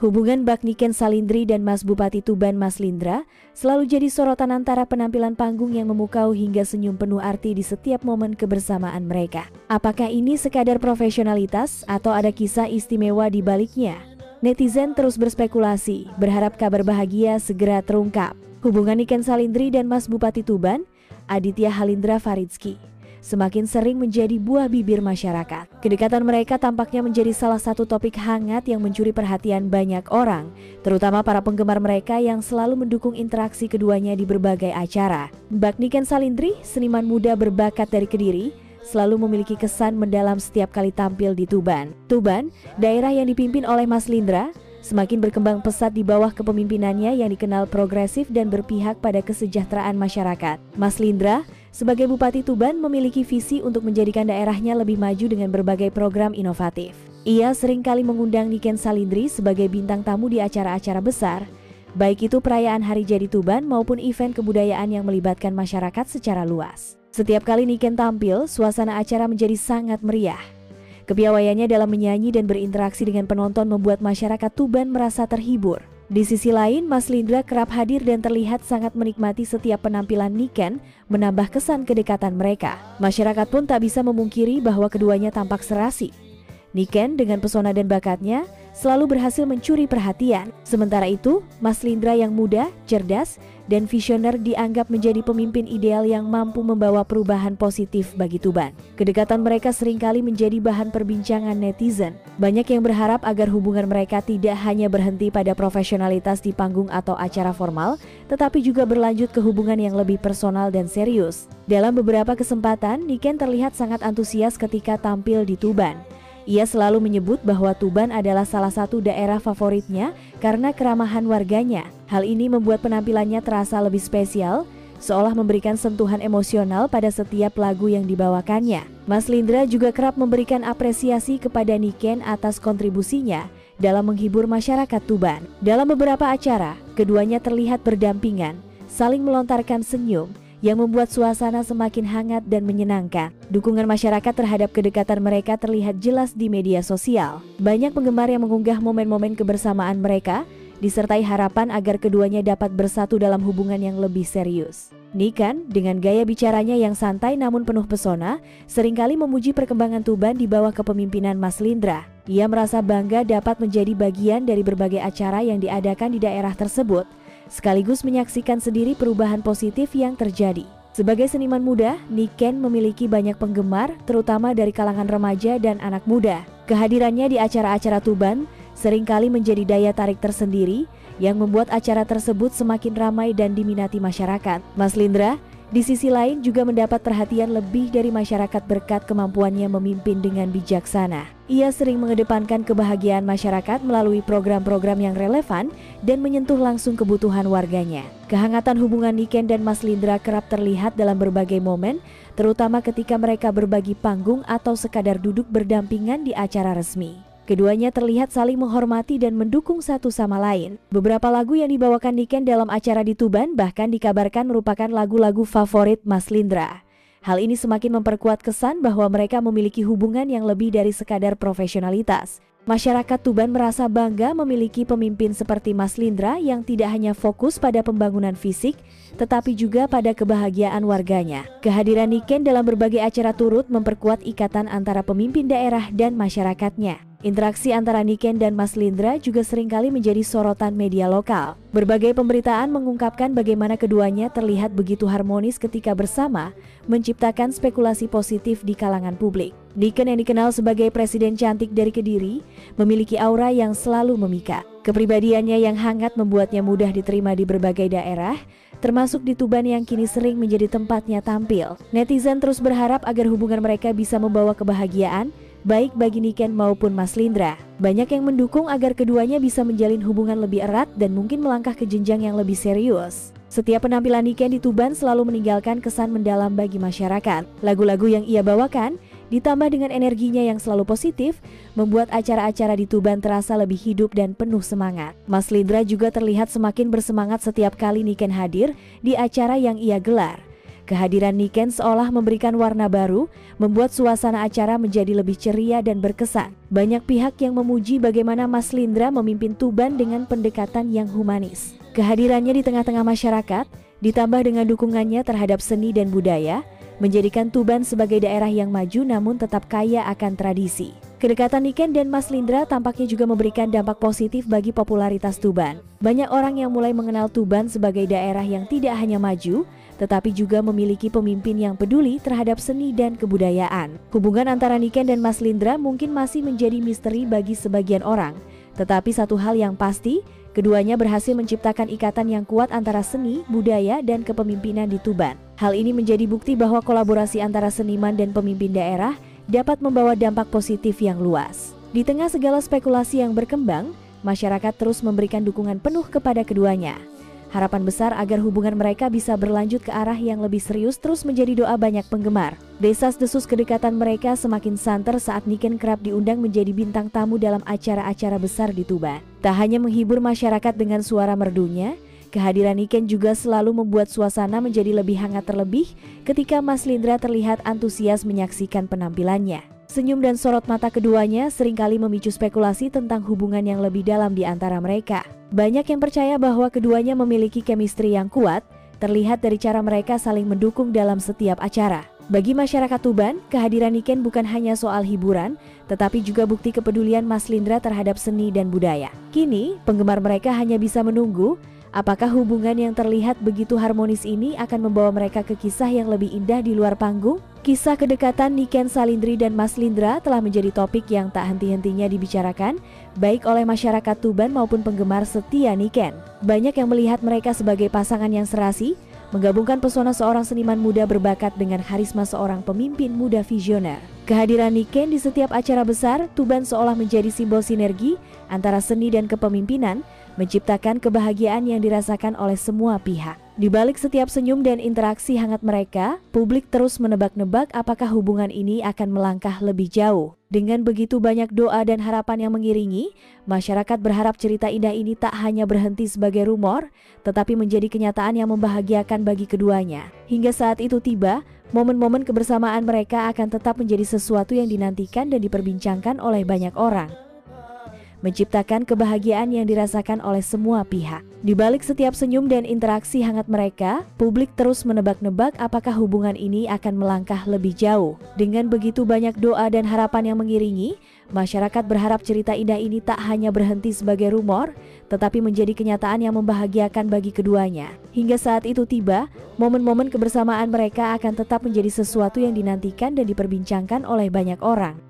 Hubungan bak Niken Salindri dan Mas Bupati Tuban Mas Lindra selalu jadi sorotan antara penampilan panggung yang memukau hingga senyum penuh arti di setiap momen kebersamaan mereka. Apakah ini sekadar profesionalitas atau ada kisah istimewa di baliknya? Netizen terus berspekulasi, berharap kabar bahagia segera terungkap. Hubungan Niken Salindri dan Mas Bupati Tuban, Aditya Halindra Faridski, semakin sering menjadi buah bibir masyarakat. Kedekatan mereka tampaknya menjadi salah satu topik hangat yang mencuri perhatian banyak orang, terutama para penggemar mereka yang selalu mendukung interaksi keduanya di berbagai acara. Bak Niken Salindri, seniman muda berbakat dari Kediri, selalu memiliki kesan mendalam setiap kali tampil di Tuban. Tuban, daerah yang dipimpin oleh Mas Lindra, semakin berkembang pesat di bawah kepemimpinannya yang dikenal progresif dan berpihak pada kesejahteraan masyarakat. Mas Lindra sebagai Bupati Tuban memiliki visi untuk menjadikan daerahnya lebih maju dengan berbagai program inovatif. Ia seringkali mengundang Niken Salindri sebagai bintang tamu di acara-acara besar, baik itu perayaan Hari Jadi Tuban maupun event kebudayaan yang melibatkan masyarakat secara luas. Setiap kali Niken tampil, suasana acara menjadi sangat meriah. Kepiawaiannya dalam menyanyi dan berinteraksi dengan penonton membuat masyarakat Tuban merasa terhibur. Di sisi lain, Mas Lindra kerap hadir dan terlihat sangat menikmati setiap penampilan Niken, menambah kesan kedekatan mereka. Masyarakat pun tak bisa memungkiri bahwa keduanya tampak serasi. Niken dengan pesona dan bakatnya selalu berhasil mencuri perhatian. Sementara itu, Mas Lindra yang muda, cerdas, dan visioner dianggap menjadi pemimpin ideal yang mampu membawa perubahan positif bagi Tuban. Kedekatan mereka seringkali menjadi bahan perbincangan netizen. Banyak yang berharap agar hubungan mereka tidak hanya berhenti pada profesionalitas di panggung atau acara formal, tetapi juga berlanjut ke hubungan yang lebih personal dan serius. Dalam beberapa kesempatan, Niken terlihat sangat antusias ketika tampil di Tuban. Ia selalu menyebut bahwa Tuban adalah salah satu daerah favoritnya karena keramahan warganya. Hal ini membuat penampilannya terasa lebih spesial, seolah memberikan sentuhan emosional pada setiap lagu yang dibawakannya. Mas Lindra juga kerap memberikan apresiasi kepada Niken atas kontribusinya dalam menghibur masyarakat Tuban. Dalam beberapa acara, keduanya terlihat berdampingan, saling melontarkan senyum, yang membuat suasana semakin hangat dan menyenangkan. Dukungan masyarakat terhadap kedekatan mereka terlihat jelas di media sosial. Banyak penggemar yang mengunggah momen-momen kebersamaan mereka, disertai harapan agar keduanya dapat bersatu dalam hubungan yang lebih serius. Niken, dengan gaya bicaranya yang santai namun penuh pesona, seringkali memuji perkembangan Tuban di bawah kepemimpinan Mas Lindra. Ia merasa bangga dapat menjadi bagian dari berbagai acara yang diadakan di daerah tersebut, sekaligus menyaksikan sendiri perubahan positif yang terjadi. Sebagai seniman muda, Niken memiliki banyak penggemar, terutama dari kalangan remaja dan anak muda. Kehadirannya di acara-acara Tuban seringkali menjadi daya tarik tersendiri yang membuat acara tersebut semakin ramai dan diminati masyarakat. Mas Lindra, di sisi lain, juga mendapat perhatian lebih dari masyarakat berkat kemampuannya memimpin dengan bijaksana. Ia sering mengedepankan kebahagiaan masyarakat melalui program-program yang relevan dan menyentuh langsung kebutuhan warganya. Kehangatan hubungan Niken dan Mas Lindra kerap terlihat dalam berbagai momen, terutama ketika mereka berbagi panggung atau sekadar duduk berdampingan di acara resmi. Keduanya terlihat saling menghormati dan mendukung satu sama lain. Beberapa lagu yang dibawakan Niken dalam acara di Tuban bahkan dikabarkan merupakan lagu-lagu favorit Mas Lindra. Hal ini semakin memperkuat kesan bahwa mereka memiliki hubungan yang lebih dari sekadar profesionalitas. Masyarakat Tuban merasa bangga memiliki pemimpin seperti Mas Lindra yang tidak hanya fokus pada pembangunan fisik, tetapi juga pada kebahagiaan warganya. Kehadiran Niken dalam berbagai acara turut memperkuat ikatan antara pemimpin daerah dan masyarakatnya. Interaksi antara Niken dan Mas Lindra juga seringkali menjadi sorotan media lokal. Berbagai pemberitaan mengungkapkan bagaimana keduanya terlihat begitu harmonis ketika bersama, menciptakan spekulasi positif di kalangan publik. Niken yang dikenal sebagai presiden cantik dari Kediri, memiliki aura yang selalu memikat. Kepribadiannya yang hangat membuatnya mudah diterima di berbagai daerah, termasuk di Tuban yang kini sering menjadi tempatnya tampil. Netizen terus berharap agar hubungan mereka bisa membawa kebahagiaan, baik bagi Niken maupun Mas Lindra. Banyak yang mendukung agar keduanya bisa menjalin hubungan lebih erat dan mungkin melangkah ke jenjang yang lebih serius. Setiap penampilan Niken di Tuban selalu meninggalkan kesan mendalam bagi masyarakat. Lagu-lagu yang ia bawakan, ditambah dengan energinya yang selalu positif, membuat acara-acara di Tuban terasa lebih hidup dan penuh semangat. Mas Lindra juga terlihat semakin bersemangat setiap kali Niken hadir di acara yang ia gelar. Kehadiran Niken seolah memberikan warna baru, membuat suasana acara menjadi lebih ceria dan berkesan. Banyak pihak yang memuji bagaimana Mas Lindra memimpin Tuban dengan pendekatan yang humanis. Kehadirannya di tengah-tengah masyarakat, ditambah dengan dukungannya terhadap seni dan budaya, menjadikan Tuban sebagai daerah yang maju namun tetap kaya akan tradisi. Kedekatan Niken dan Mas Lindra tampaknya juga memberikan dampak positif bagi popularitas Tuban. Banyak orang yang mulai mengenal Tuban sebagai daerah yang tidak hanya maju, tetapi juga memiliki pemimpin yang peduli terhadap seni dan kebudayaan. Hubungan antara Niken dan Mas Lindra mungkin masih menjadi misteri bagi sebagian orang. Tetapi satu hal yang pasti, keduanya berhasil menciptakan ikatan yang kuat antara seni, budaya, dan kepemimpinan di Tuban. Hal ini menjadi bukti bahwa kolaborasi antara seniman dan pemimpin daerah dapat membawa dampak positif yang luas. Di tengah segala spekulasi yang berkembang, masyarakat terus memberikan dukungan penuh kepada keduanya. Harapan besar agar hubungan mereka bisa berlanjut ke arah yang lebih serius terus menjadi doa banyak penggemar. Desas-desus kedekatan mereka semakin santer saat Niken kerap diundang menjadi bintang tamu dalam acara-acara besar di Tuban. Tak hanya menghibur masyarakat dengan suara merdunya, kehadiran Niken juga selalu membuat suasana menjadi lebih hangat, terlebih ketika Mas Lindra terlihat antusias menyaksikan penampilannya. Senyum dan sorot mata keduanya seringkali memicu spekulasi tentang hubungan yang lebih dalam di antara mereka. Banyak yang percaya bahwa keduanya memiliki chemistry yang kuat, terlihat dari cara mereka saling mendukung dalam setiap acara. Bagi masyarakat Tuban, kehadiran Niken bukan hanya soal hiburan, tetapi juga bukti kepedulian Mas Lindra terhadap seni dan budaya. Kini, penggemar mereka hanya bisa menunggu apakah hubungan yang terlihat begitu harmonis ini akan membawa mereka ke kisah yang lebih indah di luar panggung? Kisah kedekatan Niken Salindri dan Mas Lindra telah menjadi topik yang tak henti-hentinya dibicarakan, baik oleh masyarakat Tuban maupun penggemar setia Niken. Banyak yang melihat mereka sebagai pasangan yang serasi, menggabungkan pesona seorang seniman muda berbakat dengan karisma seorang pemimpin muda visioner. Kehadiran Niken di setiap acara besar Tuban seolah menjadi simbol sinergi antara seni dan kepemimpinan, menciptakan kebahagiaan yang dirasakan oleh semua pihak. Di balik setiap senyum dan interaksi hangat mereka, publik terus menebak-nebak apakah hubungan ini akan melangkah lebih jauh. Dengan begitu banyak doa dan harapan yang mengiringi, masyarakat berharap cerita indah ini tak hanya berhenti sebagai rumor, tetapi menjadi kenyataan yang membahagiakan bagi keduanya. Hingga saat itu tiba, momen-momen kebersamaan mereka akan tetap menjadi sesuatu yang dinantikan dan diperbincangkan oleh banyak orang, menciptakan kebahagiaan yang dirasakan oleh semua pihak. Di balik setiap senyum dan interaksi hangat mereka, publik terus menebak-nebak apakah hubungan ini akan melangkah lebih jauh. Dengan begitu banyak doa dan harapan yang mengiringi, masyarakat berharap cerita indah ini tak hanya berhenti sebagai rumor, tetapi menjadi kenyataan yang membahagiakan bagi keduanya. Hingga saat itu tiba, momen-momen kebersamaan mereka akan tetap menjadi sesuatu yang dinantikan dan diperbincangkan oleh banyak orang.